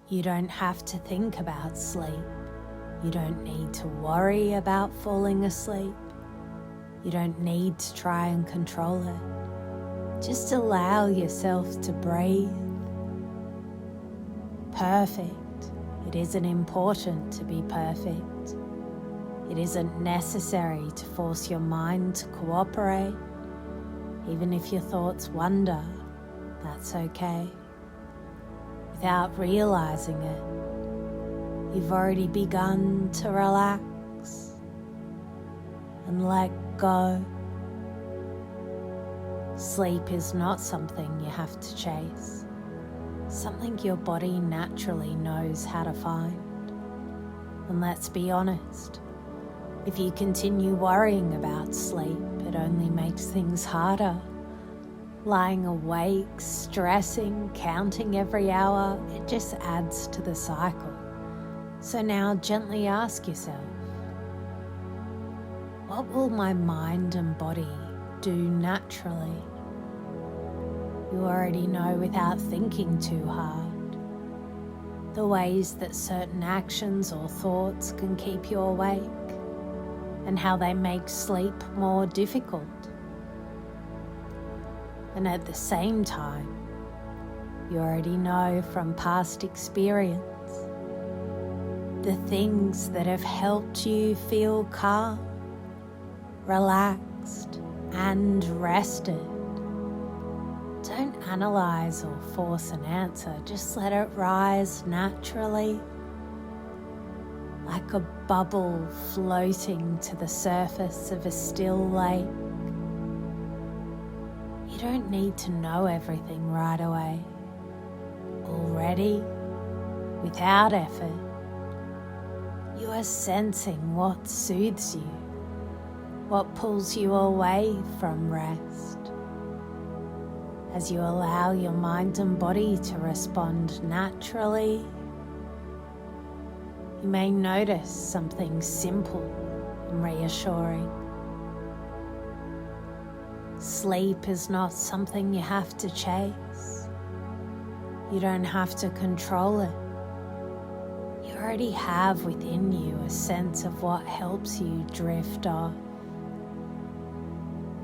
You don't have to think about sleep. You don't need to worry about falling asleep. You don't need to try and control it. Just allow yourself to breathe. Perfect. It isn't important to be perfect. It isn't necessary to force your mind to cooperate. Even if your thoughts wander, that's okay. Without realizing it, you've already begun to relax and let go. Sleep is not something you have to chase, something your body naturally knows how to find. And let's be honest, if you continue worrying about sleep, it only makes things harder. Lying awake, stressing, counting every hour, it just adds to the cycle. So now gently ask yourself, what will my mind and body do naturally? You already know without thinking too hard the ways that certain actions or thoughts can keep you awake and how they make sleep more difficult. And at the same time, you already know from past experience the things that have helped you feel calm, relaxed, and rested. Don't analyze or force an answer, just let it rise naturally, like a bubble floating to the surface of a still lake. You don't need to know everything right away. Already, without effort, you are sensing what soothes you, what pulls you away from rest. As you allow your mind and body to respond naturally, you may notice something simple and reassuring. Sleep is not something you have to chase. You don't have to control it. You already have within you a sense of what helps you drift off.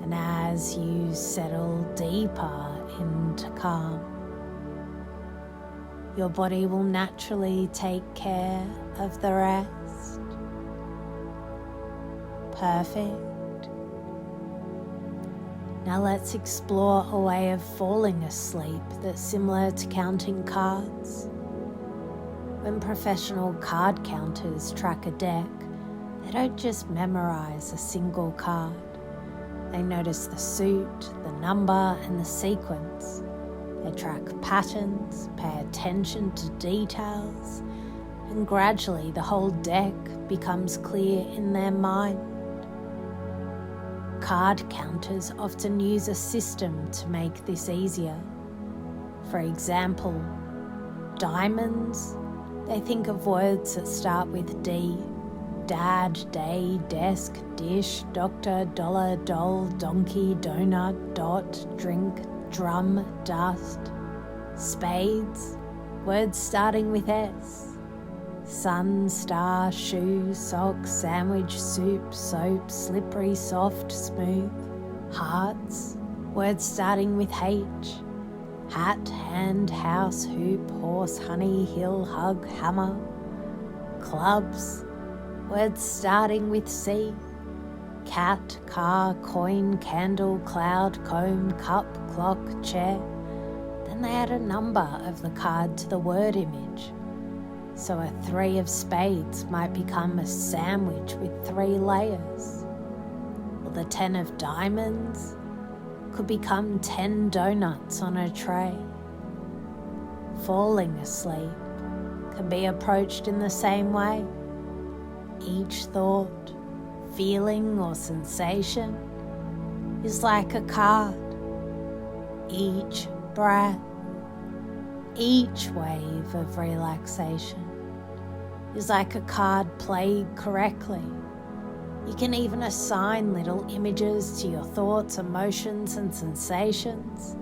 And as you settle deeper into calm, your body will naturally take care of the rest. Perfect. Now let's explore a way of falling asleep that's similar to counting cards. When professional card counters track a deck, they don't just memorize a single card. They notice the suit, the number, and the sequence. They track patterns, pay attention to details, and gradually the whole deck becomes clear in their mind. Card counters often use a system to make this easier. For example, diamonds, they think of words that start with D. Dad, day, desk, dish, doctor, dollar, doll, donkey, donut, dot, drink, drum, dust. Spades, words starting with S. Sun, star, shoe, sock, sandwich, soup, soap, slippery, soft, smooth. Hearts, words starting with H. Hat, hand, house, hoop, horse, honey, hill, hug, hammer. Clubs, words starting with C. Cat, car, coin, candle, cloud, comb, cup, clock, chair. Then they add a number of the card to the word image. So a 3 of spades might become a sandwich with 3 layers. Or the 10 of diamonds could become 10 donuts on a tray. Falling asleep can be approached in the same way. Each thought, feeling, or sensation is like a card. Each breath, each wave of relaxation is like a card played correctly. You can even assign little images to your thoughts, emotions, and sensations,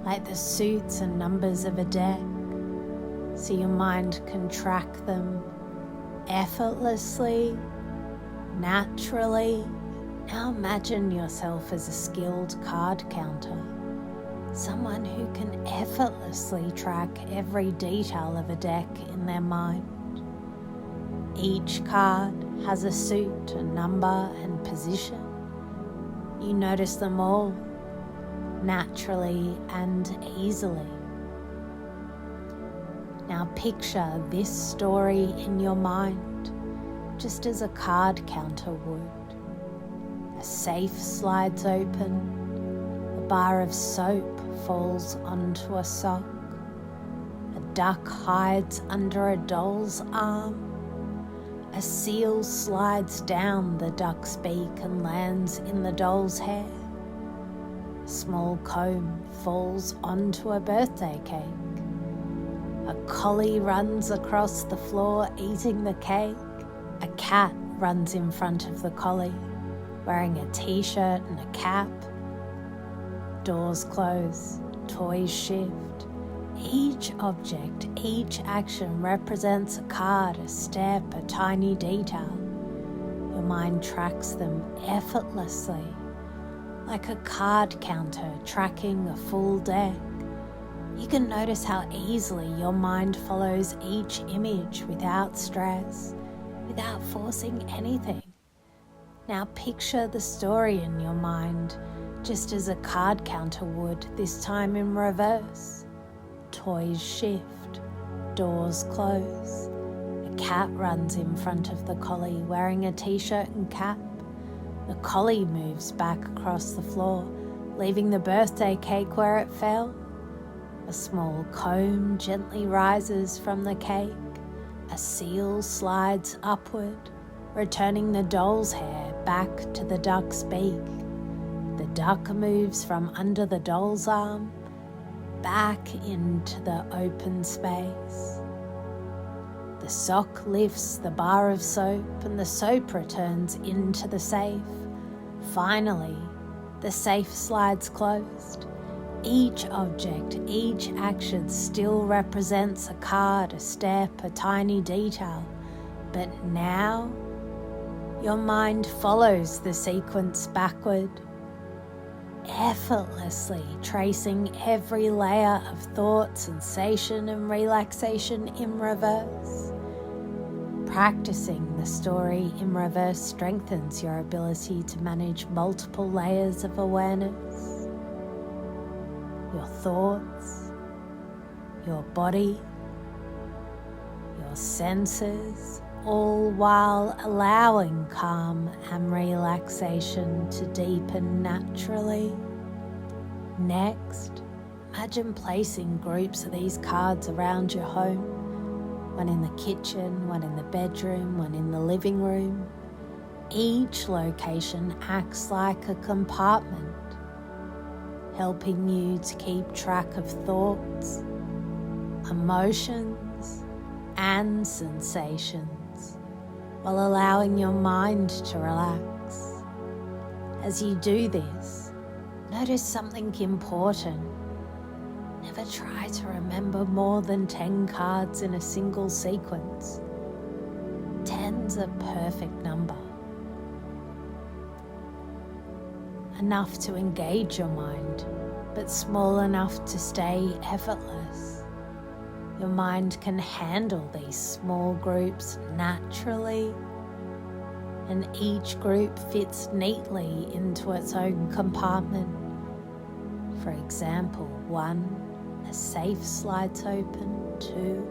like the suits and numbers of a deck. so your mind can track them effortlessly, naturally. Now imagine yourself as a skilled card counter, someone who can effortlessly track every detail of a deck in their mind. Each card has a suit, a number, and position. You notice them all naturally and easily. Now picture this story in your mind, just as a card counter would. A safe slides open, a bar of soap falls onto a sock, a duck hides under a doll's arm, a seal slides down the duck's beak and lands in the doll's hair. A small comb falls onto a birthday cake. A collie runs across the floor eating the cake. A cat runs in front of the collie, wearing a t-shirt and a cap. Doors close, toys shift. Each object, each action represents a card, a step, a tiny detail. Your mind tracks them effortlessly, like a card counter tracking a full deck. You can notice how easily your mind follows each image without stress, without forcing anything. Now picture the story in your mind, just as a card counter would, this time in reverse. Toys shift, doors close. A cat runs in front of the collie wearing a t-shirt and cap. The collie moves back across the floor, leaving the birthday cake where it fell. A small comb gently rises from the cake. A seal slides upward, returning the doll's hair back to the duck's beak. The duck moves from under the doll's arm back into the open space. The sock lifts the bar of soap and the soap returns into the safe. Finally, the safe slides closed. Each object, each action still represents a card, a step, a tiny detail. But now, your mind follows the sequence backward, effortlessly tracing every layer of thought, sensation, and relaxation in reverse. Practicing the story in reverse strengthens your ability to manage multiple layers of awareness. Your thoughts, your body, your senses, all while allowing calm and relaxation to deepen naturally. Next, imagine placing groups of these cards around your home. One in the kitchen, one in the bedroom, one in the living room. Each location acts like a compartment, helping you to keep track of thoughts, emotions, and sensations, while allowing your mind to relax. As you do this, notice something important. Never try to remember more than 10 cards in a single sequence. 10's a perfect number. Enough to engage your mind, but small enough to stay effortless. Your mind can handle these small groups naturally, and each group fits neatly into its own compartment. For example, 1, a safe slides open. 2,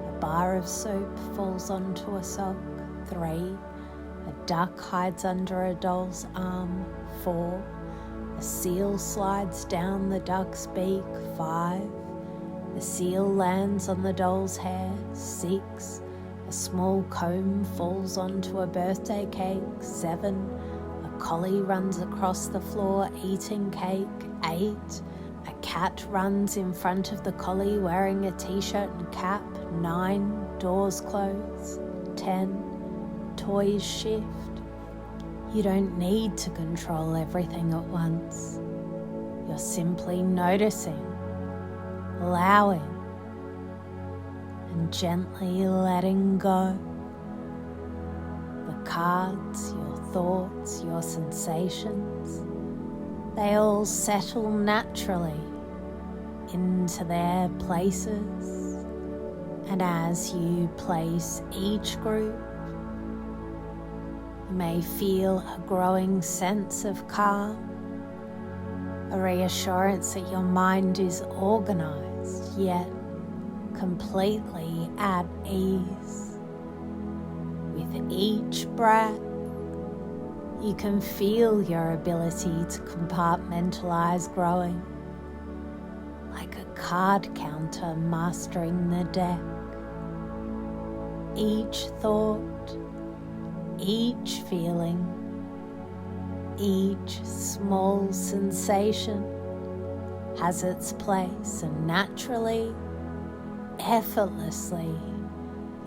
a bar of soap falls onto a sock. 3, a duck hides under a doll's arm. 4, a seal slides down the duck's beak. 5, the seal lands on the doll's hair. 6, a small comb falls onto a birthday cake. 7, a collie runs across the floor eating cake. 8, a cat runs in front of the collie wearing a t-shirt and cap. 9, doors close. 10, toys shift. You don't need to control everything at once. You're simply noticing, allowing, and gently letting go. The cards, your thoughts, your sensations, they all settle naturally into their places. And as you place each group, you may feel a growing sense of calm, a reassurance that your mind is organized yet completely at ease. With each breath, you can feel your ability to compartmentalize growing, like a card counter mastering the deck. Each thought, each feeling, each small sensation has its place, and naturally, effortlessly,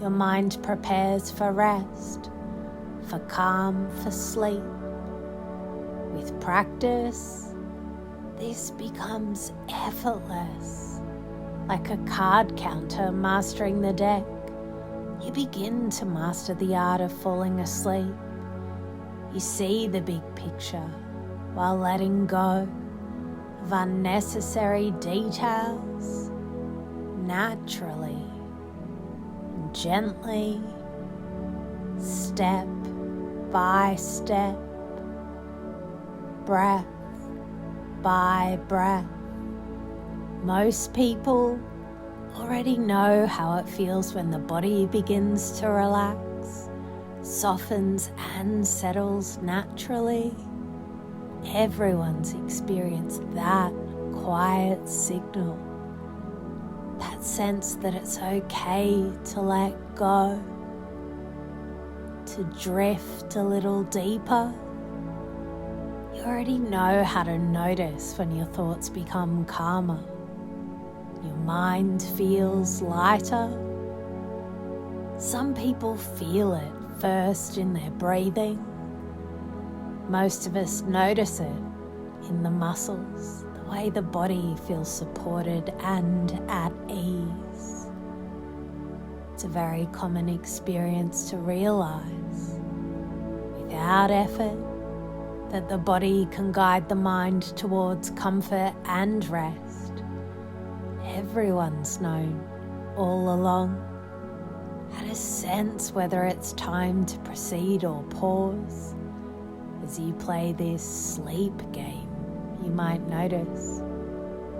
your mind prepares for rest, for calm, for sleep. With practice, this becomes effortless, like a card counter mastering the deck. You begin to master the art of falling asleep. You see the big picture while letting go of unnecessary details, naturally and gently, step by step, breath by breath. Most people already know how it feels when the body begins to relax, softens and settles naturally. Everyone's experienced that quiet signal, that sense that it's okay to let go, to drift a little deeper. You already know how to notice when your thoughts become calmer. Your mind feels lighter. Some people feel it first in their breathing. Most of us notice it in the muscles, the way the body feels supported and at ease. It's a very common experience to realize, without effort, that the body can guide the mind towards comfort and rest. Everyone's known all along, had a sense whether it's time to proceed or pause. As you play this sleep game, you might notice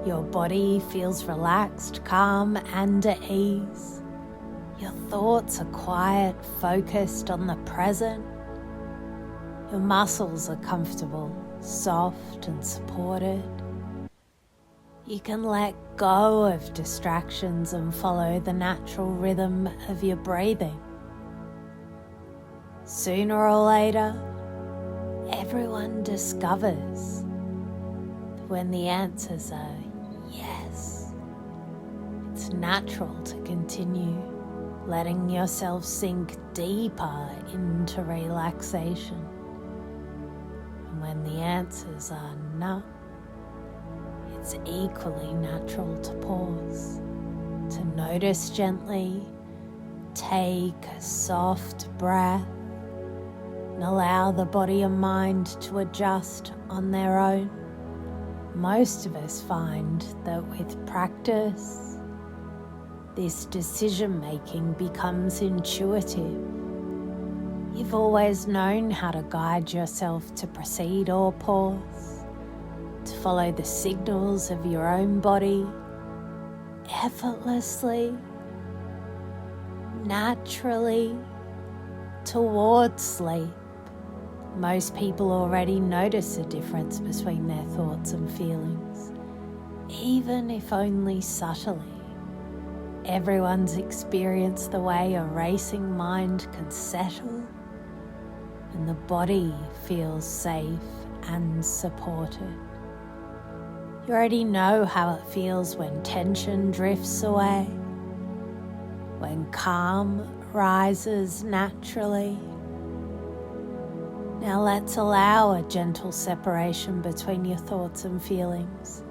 your body feels relaxed, calm, and at ease. Your thoughts are quiet, focused on the present. Your muscles are comfortable, soft, and supported. You can let go of distractions and follow the natural rhythm of your breathing. Sooner or later, everyone discovers that when the answers are yes, it's natural to continue letting yourself sink deeper into relaxation. And when the answers are no, it's equally natural to pause, to notice gently, take a soft breath, and allow the body and mind to adjust on their own. Most of us find that with practice, this decision-making becomes intuitive. You've always known how to guide yourself to proceed or pause, to follow the signals of your own body effortlessly, naturally, towards sleep. Most people already notice a difference between their thoughts and feelings, even if only subtly. Everyone's experienced the way a racing mind can settle and the body feels safe and supported. You already know how it feels when tension drifts away, when calm rises naturally. Now let's allow a gentle separation between your thoughts and feelings.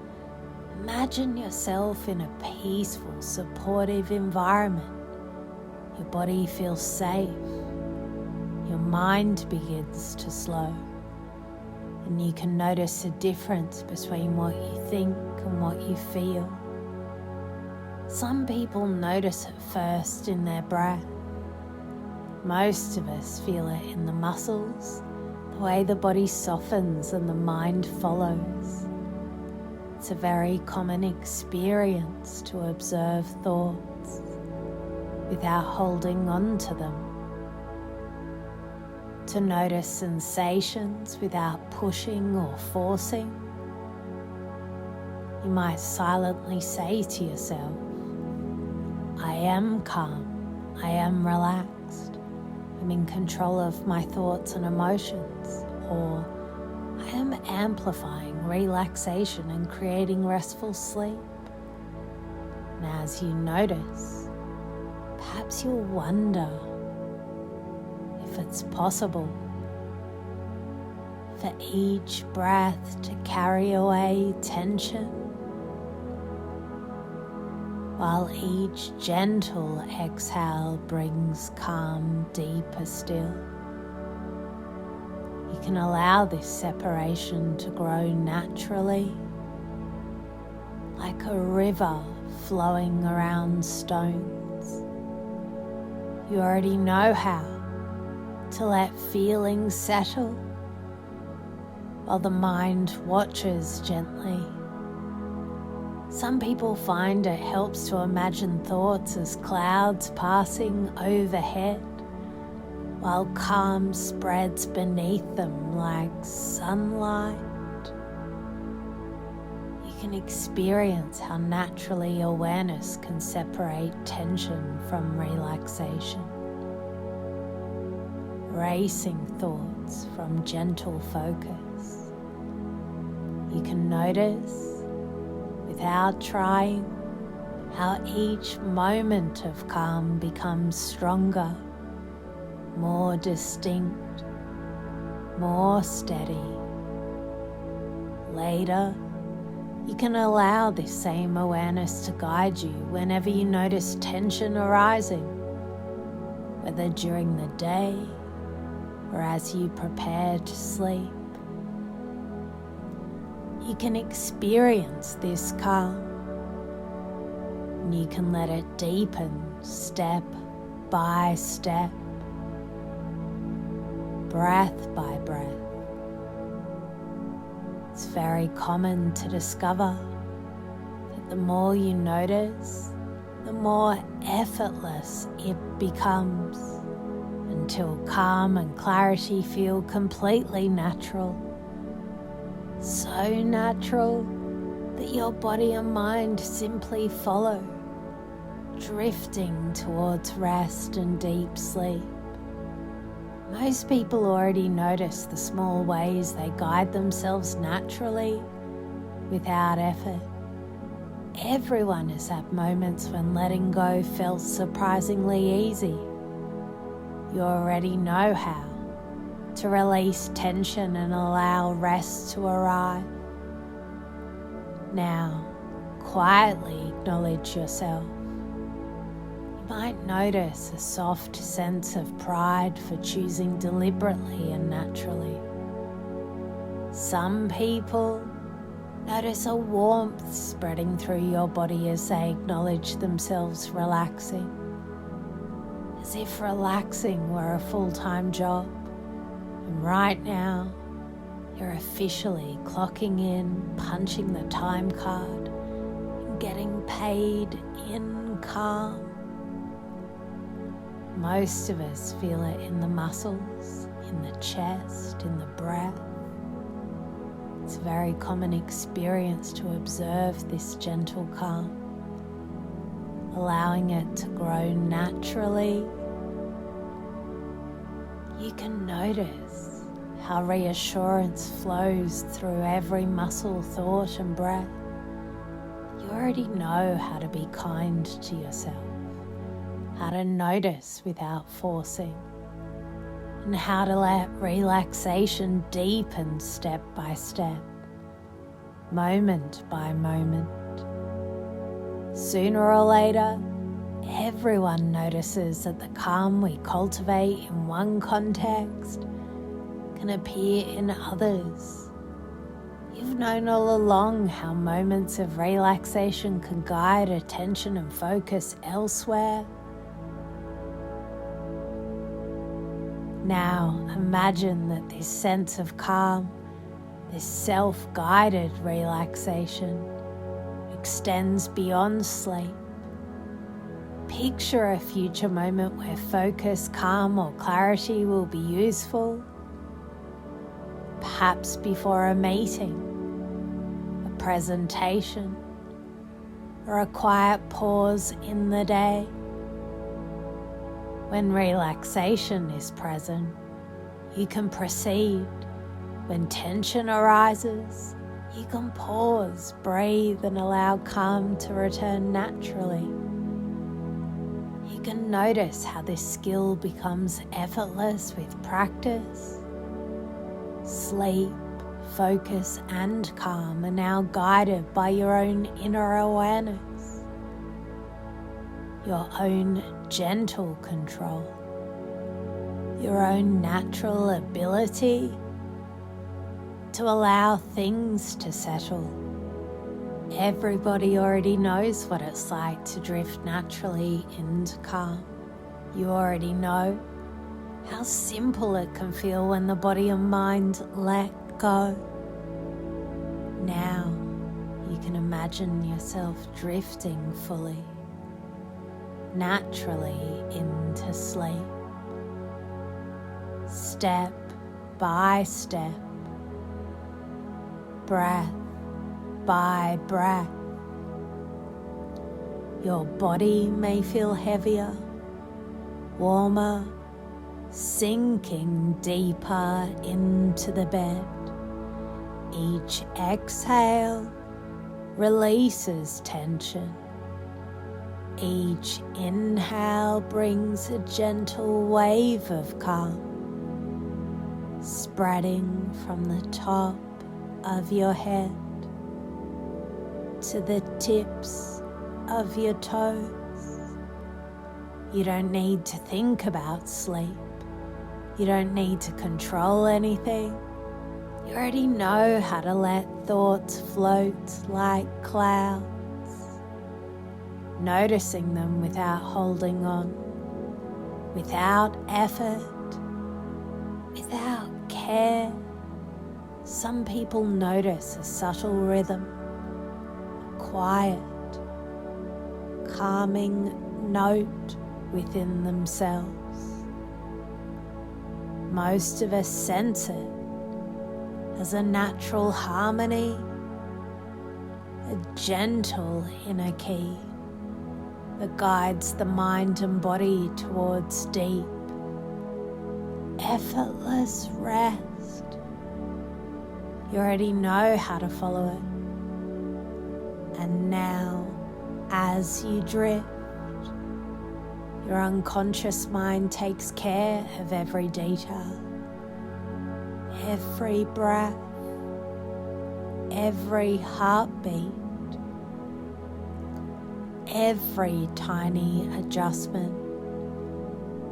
Imagine yourself in a peaceful, supportive environment Your body feels safe. Your mind begins to slow. And you can notice a difference between what you think and what you feel. Some people notice it first in their breath. Most of us feel it in the muscles, the way the body softens and the mind follows. It's a very common experience to observe thoughts without holding on to them, to notice sensations without pushing or forcing. You might silently say to yourself, I am calm, I am relaxed, I'm in control of my thoughts and emotions, or I am amplifying relaxation and creating restful sleep. And as you notice, perhaps you'll wonder if it's possible for each breath to carry away tension, while each gentle exhale brings calm deeper still. You can allow this separation to grow naturally, like a river flowing around stones. You already know how to let feelings settle while the mind watches gently. Some people find it helps to imagine thoughts as clouds passing overhead, while calm spreads beneath them like sunlight. You can experience how naturally awareness can separate tension from relaxation, racing thoughts from gentle focus. You can notice, without trying, how each moment of calm becomes stronger, more distinct, more steady. Later, you can allow this same awareness to guide you whenever you notice tension arising, whether during the day or as you prepare to sleep. You can experience this calm, and you can let it deepen step by step, breath by breath. It's very common to discover that the more you notice, the more effortless it becomes, until calm and clarity feel completely natural. So natural that your body and mind simply follow, drifting towards rest and deep sleep. Most people already notice the small ways they guide themselves naturally without effort. Everyone has had moments when letting go felt surprisingly easy. You already know how to release tension and allow rest to arrive. Now, quietly acknowledge yourself. You might notice a soft sense of pride for choosing deliberately and naturally. Some people notice a warmth spreading through your body as they acknowledge themselves relaxing, as if relaxing were a full-time job. And right now, you're officially clocking in, punching the time card, and getting paid in calm. Most of us feel it in the muscles, in the chest, in the breath. It's a very common experience to observe this gentle calm, allowing it to grow naturally. You can notice how reassurance flows through every muscle, thought and breath. You already know how to be kind to yourself, how to notice without forcing, and how to let relaxation deepen step by step, moment by moment. Sooner or later, Everyone notices that the calm we cultivate in one context can appear in others. You've known all along how moments of relaxation can guide attention and focus elsewhere. Now imagine that this sense of calm, this self-guided relaxation, extends beyond sleep. Picture a future moment where focus, calm, or clarity will be useful. Perhaps before a meeting, a presentation, or a quiet pause in the day. When relaxation is present, you can proceed. When tension arises, you can pause, breathe, and allow calm to return naturally. You can notice how this skill becomes effortless with practice. Sleep, focus, and calm are now guided by your own inner awareness, your own gentle control, your own natural ability to allow things to settle. Everybody already knows what it's like to drift naturally into calm. You already know how simple it can feel when the body and mind let go. Now you can imagine yourself drifting fully, naturally into sleep, step by step, breath by breath. Your body may feel heavier, warmer, sinking deeper into the bed. Each exhale releases tension. Each inhale brings a gentle wave of calm, spreading from the top of your head to the tips of your toes. You don't need to think about sleep. You don't need to control anything. You already know how to let thoughts float like clouds, noticing them without holding on, without effort, without care. Some people notice a subtle rhythm, a quiet, calming note within themselves. Most of us sense it as a natural harmony, a gentle inner key that guides the mind and body towards deep, effortless rest. You already know how to follow it. And now, as you drift, your unconscious mind takes care of every detail, every breath, every heartbeat, every tiny adjustment.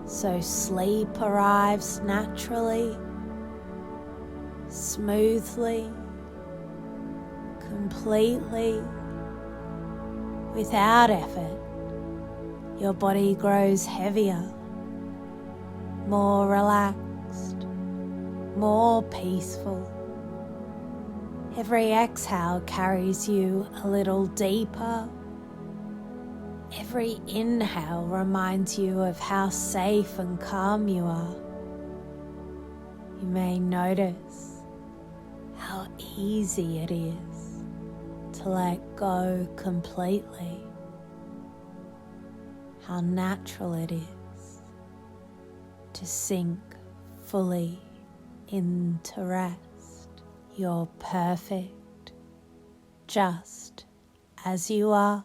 So sleep arrives naturally, smoothly, completely, without effort. Your body grows heavier, more relaxed, more peaceful. Every exhale carries you a little deeper. Every inhale reminds you of how safe and calm you are. You may notice how easy it is to let go completely, how natural it is to sink fully into rest. You're perfect, just as you are.